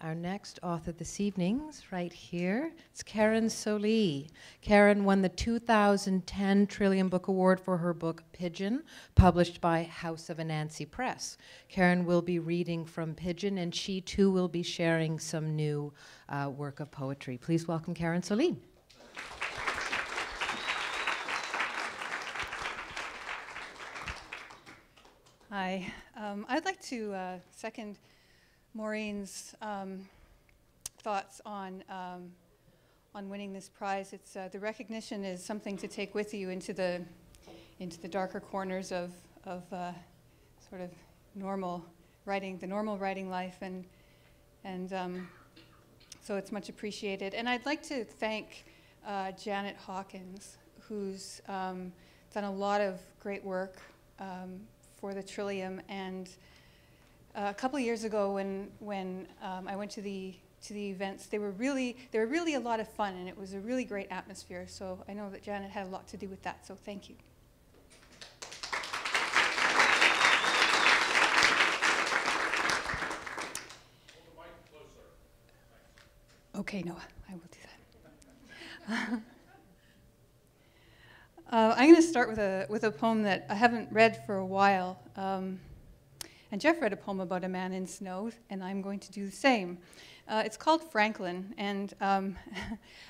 Our next author this evening's right here. It's Karen Solie. Karen won the 2010 Trillium Book Award for her book Pigeon, published by House of Anansi Press. Karen will be reading from Pigeon, and she too will be sharing some new work of poetry. Please welcome Karen Solie. Hi. I'd like to second Maureen's thoughts on winning this prize. It's the recognition is something to take with you into the darker corners of sort of normal writing, the normal writing life, and so it's much appreciated. And I'd like to thank Janet Hawkins, who's done a lot of great work for the Trillium. And a couple of years ago, when I went to the events, they were really a lot of fun, and it was a really great atmosphere. So I know that Janet had a lot to do with that. So thank you. Hold the mic closer. Okay, Noah, I will do that. I'm going to start with a poem that I haven't read for a while. And Jeff read a poem about a man in snow, and I'm going to do the same. It's called Franklin, and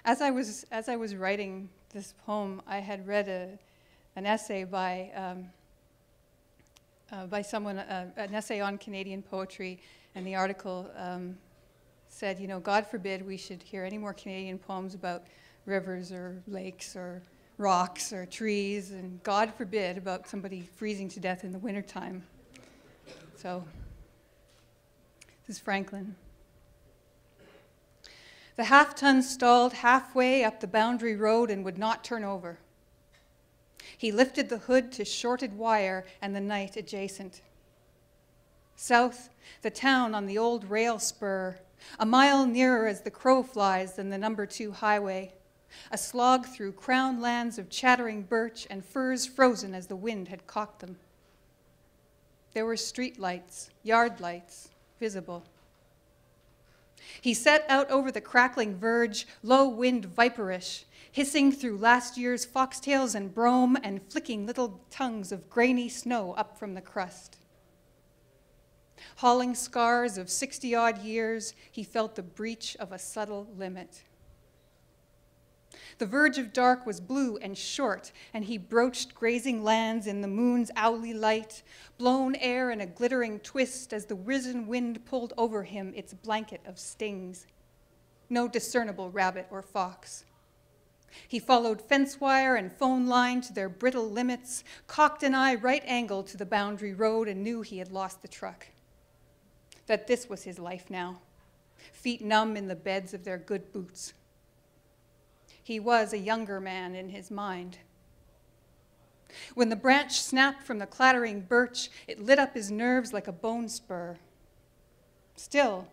as I was writing this poem, I had read an essay by someone, an essay on Canadian poetry, and the article said, you know, God forbid we should hear any more Canadian poems about rivers or lakes or rocks or trees, and God forbid about somebody freezing to death in the wintertime. So, this is Franklin. The half-ton stalled halfway up the boundary road and would not turn over. He lifted the hood to shorted wire and the night adjacent. South, the town on the old rail spur, a mile nearer as the crow flies than the number 2 highway, a slog through crown lands of chattering birch and firs frozen as the wind had cocked them. There were street lights, yard lights, visible. He set out over the crackling verge, low wind viperish, hissing through last year's foxtails and brome and flicking little tongues of grainy snow up from the crust. Hauling scars of 60-odd years, he felt the breach of a subtle limit. The verge of dark was blue and short, and he broached grazing lands in the moon's owly light, blown air in a glittering twist as the risen wind pulled over him its blanket of stings. No discernible rabbit or fox. He followed fence wire and phone line to their brittle limits, cocked an eye right angle to the boundary road, and knew he had lost the truck. That this was his life now, feet numb in the beds of their good boots. He was a younger man in his mind. When the branch snapped from the clattering birch, it lit up his nerves like a bone spur. Still,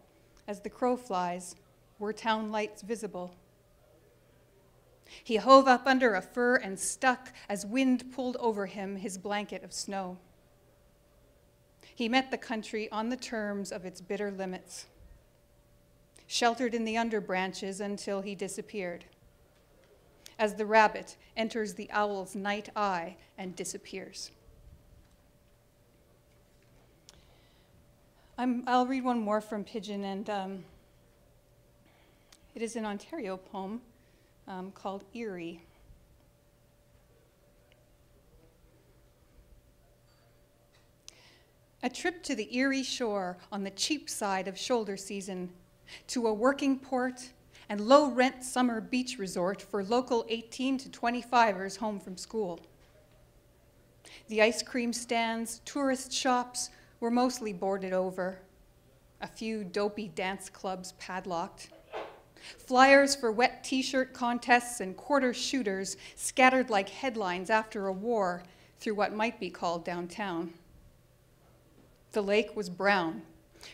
as the crow flies, were town lights visible. He hove up under a fir and stuck as wind pulled over him his blanket of snow. He met the country on the terms of its bitter limits, sheltered in the underbranches until he disappeared, as the rabbit enters the owl's night eye and disappears. I'll read one more from Pigeon, and it is an Ontario poem called Erie. A trip to the Erie shore on the cheap side of shoulder season, to a working port and low-rent summer beach resort for local 18 to 25ers home from school. The ice cream stands, tourist shops were mostly boarded over. A few dopey dance clubs padlocked. Flyers for wet t-shirt contests and quarter shooters scattered like headlines after a war through what might be called downtown. The lake was brown,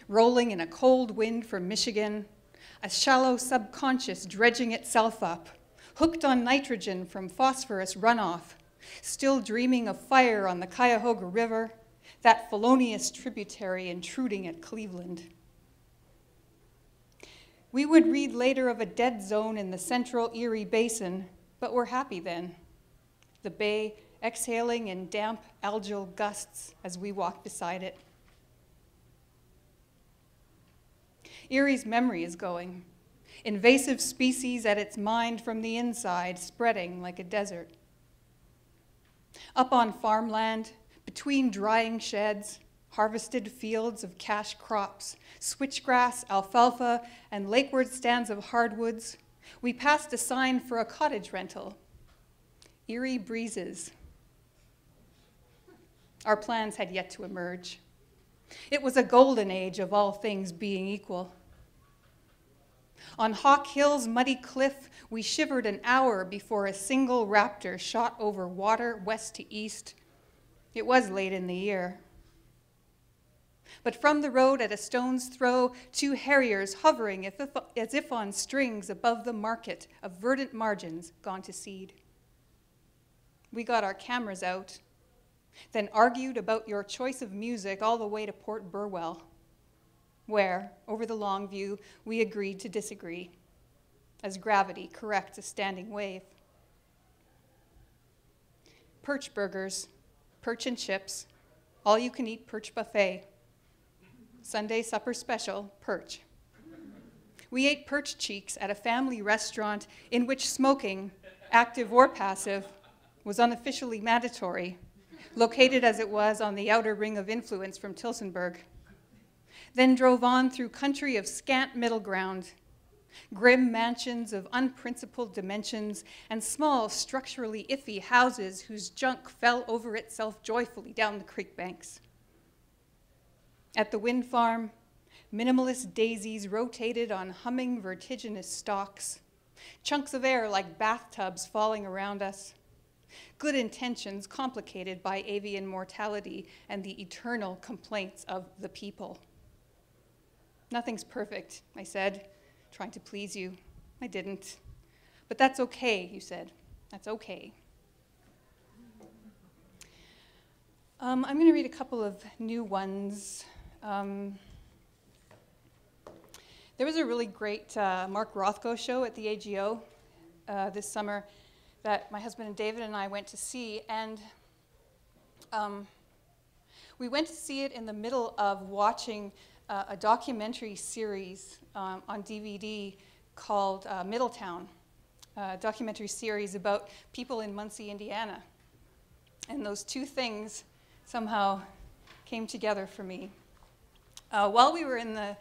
rolling in a cold wind from Michigan, a shallow subconscious dredging itself up, hooked on nitrogen from phosphorus runoff, still dreaming of fire on the Cuyahoga River, that felonious tributary intruding at Cleveland. We would read later of a dead zone in the central Erie Basin, but we're happy then. The bay exhaling in damp algal gusts as we walked beside it. Erie's memory is going. Invasive species at its mind from the inside, spreading like a desert. Up on farmland, between drying sheds, harvested fields of cash crops, switchgrass, alfalfa, and lakeward stands of hardwoods, we passed a sign for a cottage rental. Erie breezes. Our plans had yet to emerge. It was a golden age of all things being equal. On Hawk Hill's muddy cliff, we shivered an hour before a single raptor shot over water west to east. It was late in the year. But from the road at a stone's throw, two harriers hovering as if on strings above the market of verdant margins gone to seed. We got our cameras out, then argued about your choice of music all the way to Port Burwell, where, over the long view, we agreed to disagree, as gravity corrects a standing wave. Perch burgers, perch and chips, all-you-can-eat perch buffet. Sunday supper special, perch. We ate perch cheeks at a family restaurant in which smoking, active or passive, was unofficially mandatory, located as it was on the outer ring of influence from Tilsonburg. Then drove on through country of scant middle ground, grim mansions of unprincipled dimensions and small, structurally iffy houses whose junk fell over itself joyfully down the creek banks. At the wind farm, minimalist daisies rotated on humming vertiginous stalks, chunks of air like bathtubs falling around us, good intentions complicated by avian mortality and the eternal complaints of the people. Nothing's perfect, I said, trying to please you. I didn't. But that's okay, you said. That's okay. I'm going to read a couple of new ones. There was a really great Mark Rothko show at the AGO this summer that my husband and David and I went to see, and we went to see it in the middle of watching a documentary series on DVD called Middletown, a documentary series about people in Muncie, Indiana. And those two things somehow came together for me. While we were in the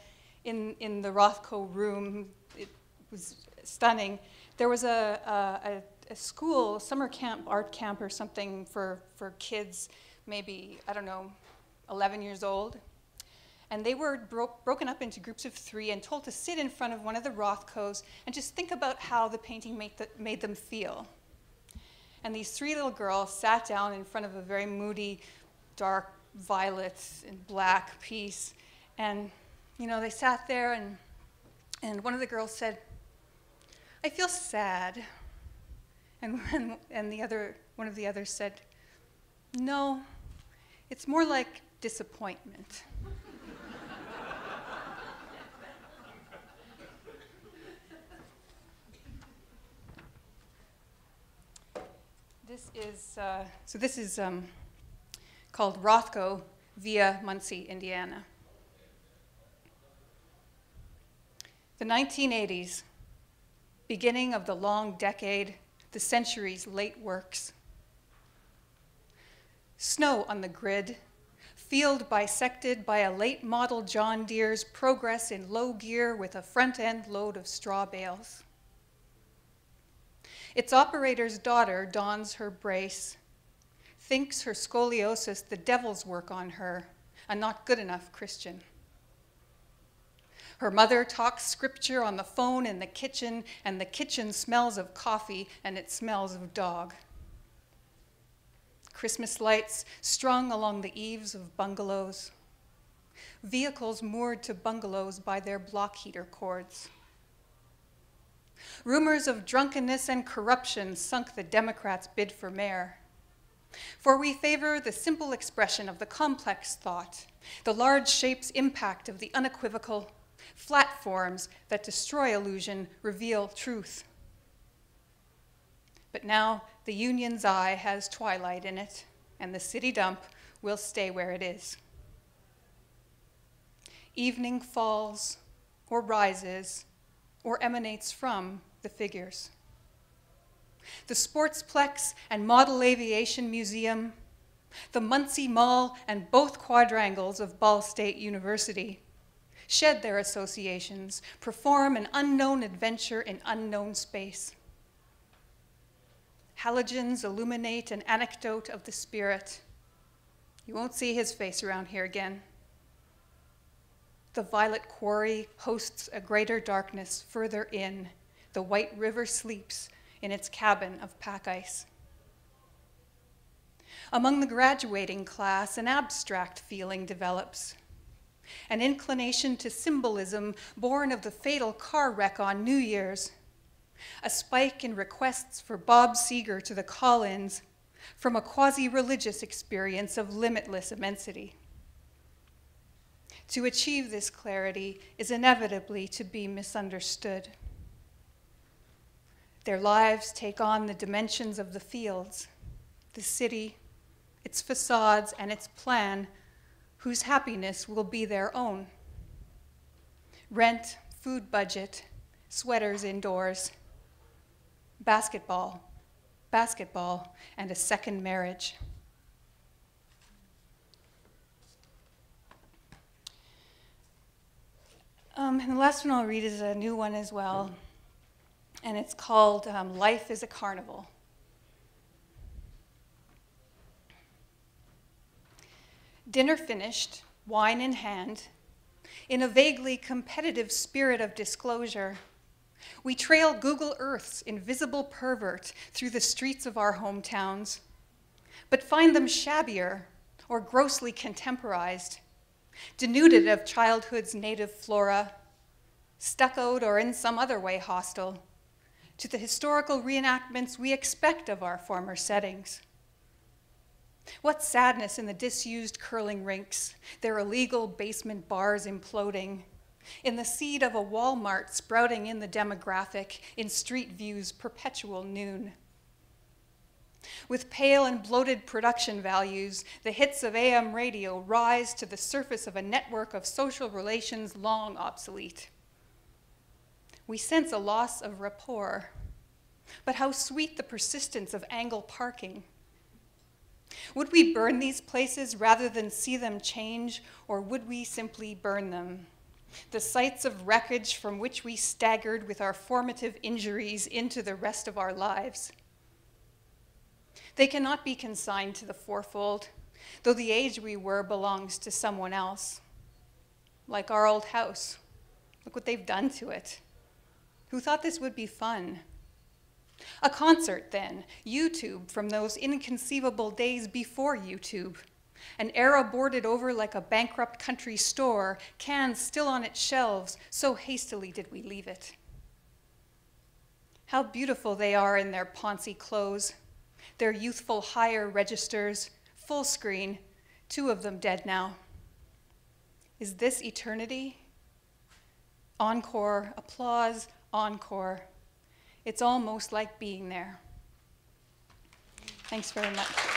Rothko room, it was stunning. There was a school, summer camp, art camp or something for kids, maybe, I don't know, 11 years old. And they were broken up into groups of 3 and told to sit in front of one of the Rothkos and just think about how the painting made them feel. And these 3 little girls sat down in front of a very moody, dark, violet and black piece. And, you know, they sat there and one of the girls said, "I feel sad." And one of the others said, "No, it's more like disappointment." This is called Rothko via Muncie, Indiana. The 1980s, beginning of the long decade, the century's late works. Snow on the grid, field bisected by a late model John Deere's Progress in low gear with a front end load of straw bales. Its operator's daughter dons her brace, thinks her scoliosis the devil's work on her, a not good enough Christian. Her mother talks scripture on the phone in the kitchen, and the kitchen smells of coffee and it smells of dog. Christmas lights strung along the eaves of bungalows. Vehicles moored to bungalows by their block heater cords. Rumors of drunkenness and corruption sunk the Democrats' bid for mayor. For we favor the simple expression of the complex thought, the large shape's impact of the unequivocal, Flat forms that destroy illusion reveal truth. But now the Union's eye has twilight in it, and the city dump will stay where it is. Evening falls, or rises, or emanates from the figures. The Sportsplex and Model Aviation Museum, the Muncie Mall and both quadrangles of Ball State University shed their associations, perform an unknown adventure in unknown space. Halogens illuminate an anecdote of the spirit. You won't see his face around here again. The Violet Quarry hosts a greater darkness further in. The White River sleeps in its cabin of pack ice. Among the graduating class, an abstract feeling develops. An inclination to symbolism born of the fatal car wreck on New Year's. A spike in requests for Bob Seger to the call-ins from a quasi-religious experience of limitless immensity. To achieve this clarity is inevitably to be misunderstood. Their lives take on the dimensions of the fields, the city, its facades, and its plan, whose happiness will be their own. Rent, food budget, sweaters indoors, basketball, and a second marriage. And the last one I'll read is a new one as well, and it's called Life is a Carnival. Dinner finished, wine in hand, in a vaguely competitive spirit of disclosure, we trail Google Earth's invisible pervert through the streets of our hometowns, but find them shabbier or grossly contemporized, denuded of childhood's native flora, stuccoed or in some other way hostile to the historical reenactments we expect of our former settings. What sadness in the disused curling rinks, their illegal basement bars imploding, in the seed of a Walmart sprouting in the demographic, in Street View's perpetual noon. With pale and bloated production values, the hits of AM radio rise to the surface of a network of social relations long obsolete. We sense a loss of rapport, but how sweet the persistence of angle parking. Would we burn these places rather than see them change, or would we simply burn them? The sites of wreckage from which we staggered with our formative injuries into the rest of our lives. They cannot be consigned to the fourfold, though the age we were belongs to someone else. Like our old house. Look what they've done to it. Who thought this would be fun? A concert then, YouTube from those inconceivable days before YouTube. An era boarded over like a bankrupt country store, cans still on its shelves, so hastily did we leave it. How beautiful they are in their Ponzi clothes, their youthful higher registers, full screen, 2 of them dead now. Is this eternity? Encore, applause, encore. It's almost like being there. Thanks very much.